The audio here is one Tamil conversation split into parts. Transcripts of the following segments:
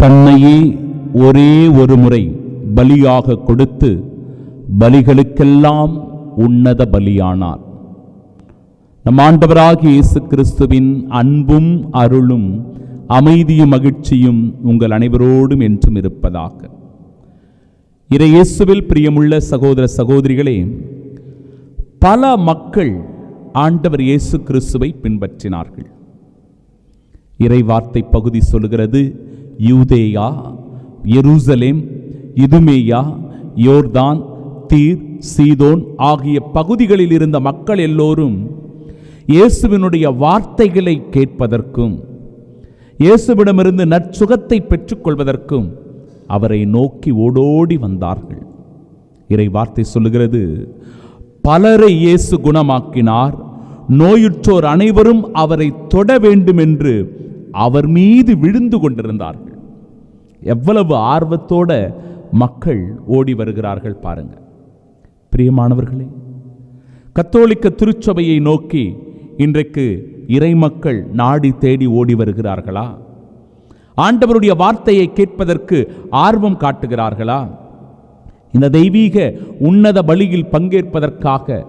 தன்னையே ஒரே ஒரு முறை பலியாக கொடுத்து பலிகளுக்கெல்லாம் உன்னத பலியானார். நம் ஆண்டவராகிய இயேசு கிறிஸ்துவின் அன்பும் அருளும் அமைதியும் மகிழ்ச்சியும் உங்கள் அனைவரோடும் என்றும் இருப்பதாக. இறை இயேசுவில் பிரியமுள்ள சகோதர சகோதரிகளே, பல மக்கள் ஆண்டவர் இயேசு கிறிஸ்துவை பின்பற்றினார்கள். இறை வார்த்தை பகுதி சொல்கிறது, யூதேயா, எருசலேம், இதுமேயா, யோர்தான், தீர், சீதோன் ஆகிய பகுதிகளில் இருந்த மக்கள் எல்லோரும் இயேசுவினுடைய வார்த்தைகளை கேட்பதற்கும் இயேசுவிடமிருந்து நற்சுகத்தை பெற்றுக்கொள்வதற்கும் அவரை நோக்கி ஓடோடி வந்தார்கள். இறை வார்த்தை சொல்லுகிறது, பலரை இயேசு குணமாக்கினார். நோயுற்றோர் அனைவரும் அவரை தொட வேண்டும் என்று அவர் மீது விழுந்து கொண்டிருந்தார்கள். எவ்வளவு ஆர்வத்தோட மக்கள் ஓடி வருகிறார்கள் பாருங்க. பிரியமானவர்களே, கத்தோலிக்க திருச்சபையை நோக்கி இன்றைக்கு இறை மக்கள் நாடி தேடி ஓடி வருகிறார்களா? ஆண்டவருடைய வார்த்தையை கேட்பதற்கு ஆர்வம் காட்டுகிறார்களா? இந்த தெய்வீக உன்னத பலியில் பங்கேற்பதற்காக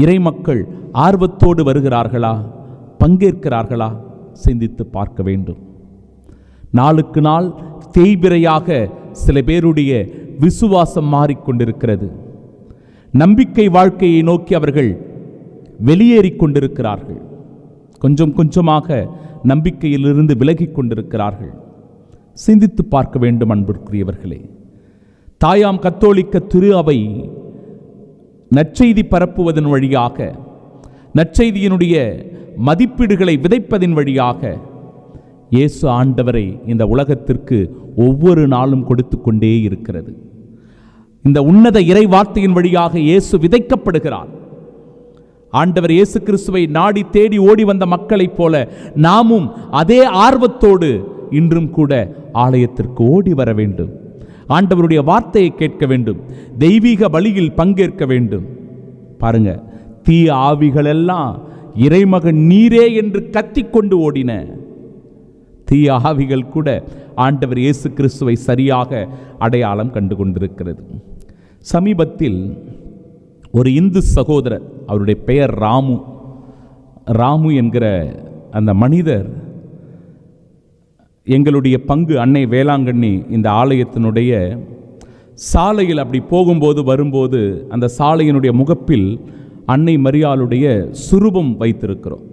இறை மக்கள் ஆர்வத்தோடு வருகிறார்களா? பங்கேற்கிறார்களா? சிந்தித்து பார்க்க வேண்டும். நாளுக்கு நாள் தேய்பிரையாக சில பேருடைய விசுவாசம் மாறிக்கொண்டிருக்கிறது. நம்பிக்கை வாழ்க்கையை நோக்கி அவர்கள் வெளியேறிக் கொண்டிருக்கிறார்கள். கொஞ்சம் கொஞ்சமாக நம்பிக்கையிலிருந்து விலகிக் கொண்டிருக்கிறார்கள். சிந்தித்து பார்க்க வேண்டும் அன்பிற்குரியவர்களே. தாயாம் கத்தோலிக்க திரு அவை நற்செய்தி பரப்புவதன் வழியாக, நற்செய்தியினுடைய மதிப்பீடுகளை விதைப்பதின் வழியாக இயேசு ஆண்டவரை இந்த உலகத்திற்கு ஒவ்வொரு நாளும் கொடுத்து கொண்டே இருக்கிறது. இந்த உன்னத இறை வார்த்தையின் வழியாக இயேசு விதைக்கப்படுகிறார். ஆண்டவர் இயேசு கிறிஸ்துவை நாடி தேடி ஓடி வந்த மக்களைப் போல நாமும் அதே ஆர்வத்தோடு இன்றும் கூட ஆலயத்திற்கு ஓடி வர வேண்டும். ஆண்டவருடைய வார்த்தையை கேட்க வேண்டும். தெய்வீக பலியில் பங்கேற்க வேண்டும். பாருங்க, தீய ஆவிகள் எல்லாம் இறைமகன் நீரே என்று கத்திக்கொண்டு ஓடின. தீய ஆவிகள் கூட ஆண்டவர் இயேசு கிறிஸ்துவை சரியாக அடையாளம் கண்டு கொண்டிருக்கிறது. சமீபத்தில் ஒரு இந்து சகோதரர், அவருடைய பெயர் ராமு என்கிற அந்த மனிதர் எங்களுடைய பங்கு அன்னை வேளாங்கண்ணி இந்த ஆலயத்தினுடைய சாலையில் அப்படி போகும்போது வரும்போது அந்த சாலையினுடைய முகப்பில் அன்னை மரியாளுடைய சுரூபம் வைத்திருக்கிறோம்.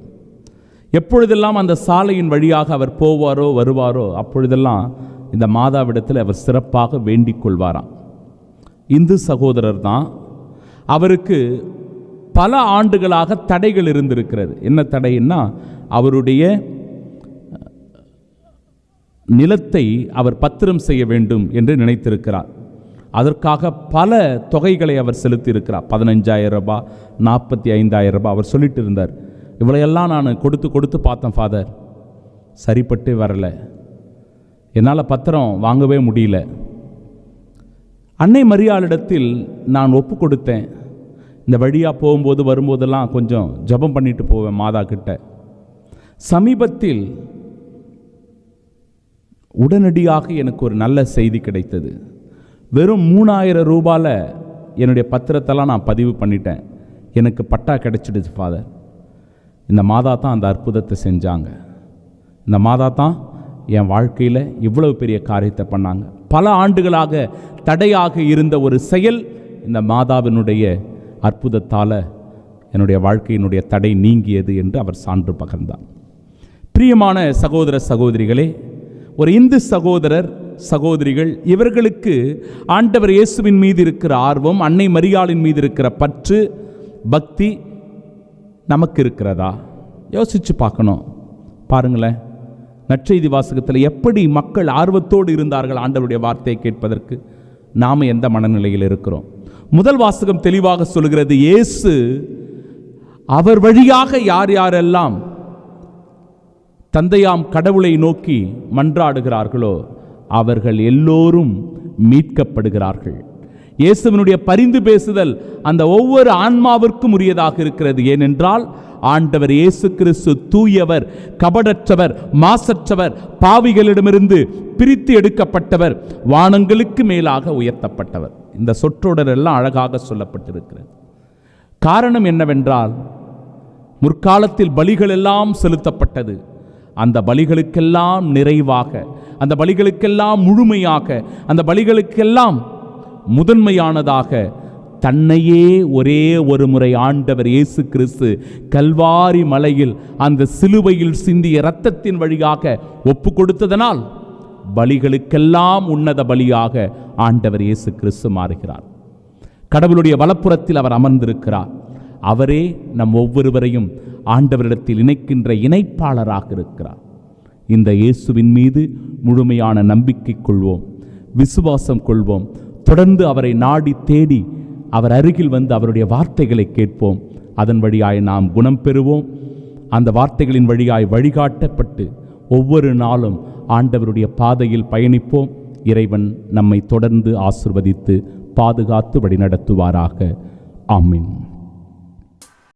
எப்பொழுதெல்லாம் அந்த சாலையின் வழியாக அவர் போவாரோ வருவாரோ அப்பொழுதெல்லாம் இந்த மாதாவிடத்தில் அவர் சிறப்பாக வேண்டிக் கொள்வாராம். இந்து சகோதரர் தான். அவருக்கு பல ஆண்டுகளாக தடைகள் இருந்திருக்கிறது. என்ன தடைன்னா, அவருடைய நிலத்தை அவர் பத்திரம் செய்ய வேண்டும் என்று நினைத்திருக்கிறார். அதற்காக பல தொகைகளை அவர் செலுத்தியிருக்கிறார். 15,000 ரூபாய், 45,000 ரூபாய் அவர் சொல்லிட்டு இருந்தார். இவ்வளையெல்லாம் நான் கொடுத்து பார்த்தேன் ஃபாதர், சரிப்பட்டு வரலை, என்னால் பத்திரம் வாங்கவே முடியல. அன்னை மரியாளிடத்தில் நான் ஒப்பு கொடுத்தேன். இந்த வழியாக போகும்போது வரும்போதெல்லாம் கொஞ்சம் ஜபம் பண்ணிட்டு போவேன் மாதா கிட்ட. சமீபத்தில் உடனடியாக எனக்கு ஒரு நல்ல செய்தி கிடைத்தது. வெறும் 3,000 ரூபாயில் என்னுடைய பத்திரத்தெல்லாம் நான் பதிவு பண்ணிட்டேன். எனக்கு பட்டா கிடைச்சிடுச்சு ஃபாதர். இந்த மாதா தான் அந்த அற்புதத்தை செஞ்சாங்க. இந்த மாதா தான் என் வாழ்க்கையில் இவ்வளவு பெரிய காரியத்தை பண்ணாங்க. பல ஆண்டுகளாக தடையாக இருந்த ஒரு செயல் இந்த மாதாவினுடைய அற்புதத்தால் என்னுடைய வாழ்க்கையினுடைய தடை நீங்கியது என்று அவர் சான்று பகர்ந்தார். பிரியமான சகோதர சகோதரிகளே, ஒரு இந்து சகோதரர் சகோதரிகள், இவர்களுக்கு ஆண்டவர் இயேசுவின் மீது இருக்கிற ஆர்வம், அன்னை மரியாளின் மீது இருக்கிற பற்று, பக்தி நமக்கு இருக்கிறதா? யோசிச்சு பார்க்கணும். பாருங்களேன், நற்செய்தி வாசகத்தில் எப்படி மக்கள் ஆர்வத்தோடு இருந்தார்கள் ஆண்டவருடைய வார்த்தையை கேட்பதற்கு. நாம் எந்த மனநிலையில் இருக்கிறோம்? முதல் வாசகம் தெளிவாக சொல்கிறது, இயேசு அவர் வழியாக யார் யாரெல்லாம் தந்தையாம் கடவுளை நோக்கி மன்றாடுகிறார்களோ அவர்கள் எல்லோரும் மீட்கப்படுகிறார்கள். இயேசுவினுடைய பரிந்து பேசுதல் அந்த ஒவ்வொரு ஆன்மாவிற்கும் உரியதாக இருக்கிறது. ஏனென்றால் ஆண்டவர் இயேசு கிறிஸ்து தூயவர், கபடற்றவர், மாசற்றவர், பாவிகளிடமிருந்து பிரித்து எடுக்கப்பட்டவர், வானங்களுக்கு மேலாக உயர்த்தப்பட்டவர். இந்த சொற்றொடர் எல்லாம் அழகாக சொல்லப்பட்டிருக்கிறது. காரணம் என்னவென்றால், முற்காலத்தில் பலிகள் எல்லாம் செலுத்தப்பட்டது. அந்த பலிகளுக்கெல்லாம் நிறைவாக, அந்த பலிகளுக்கெல்லாம் முழுமையாக, அந்த பலிகளுக்கெல்லாம் முதன்மையானதாக தன்னையே ஒரே ஒரு முறை ஆண்டவர் இயேசு கிறிஸ்து கல்வாரி மலையில் அந்த சிலுவையில் சிந்திய இரத்தத்தின் வழியாக ஒப்பு கொடுத்ததனால் பலிகளுக்கெல்லாம் உன்னத பலியாக ஆண்டவர் இயேசு கிறிஸ்து மாறுகிறார். கடவுளுடைய வலப்புறத்தில் அவர் அமர்ந்திருக்கிறார். அவரே நம் ஒவ்வொருவரையும் ஆண்டவரிடத்தில் இணைக்கின்ற இணைப்பாளராக இருக்கிறார். இந்த இயேசுவின் மீது முழுமையான நம்பிக்கை கொள்வோம், விசுவாசம் கொள்வோம். தொடர்ந்து அவரை நாடி தேடி அவர் அருகில் வந்து அவருடைய வார்த்தைகளை கேட்போம். அதன் வழியாய் நாம் குணம் பெறுவோம். அந்த வார்த்தைகளின் வழியாய் வழிகாட்டப்பட்டு ஒவ்வொரு நாளும் ஆண்டவருடைய பாதையில் பயணிப்போம். இறைவன் நம்மை தொடர்ந்து ஆசிர்வதித்து பாதுகாத்து வழிநடத்துவாராக. ஆமென்.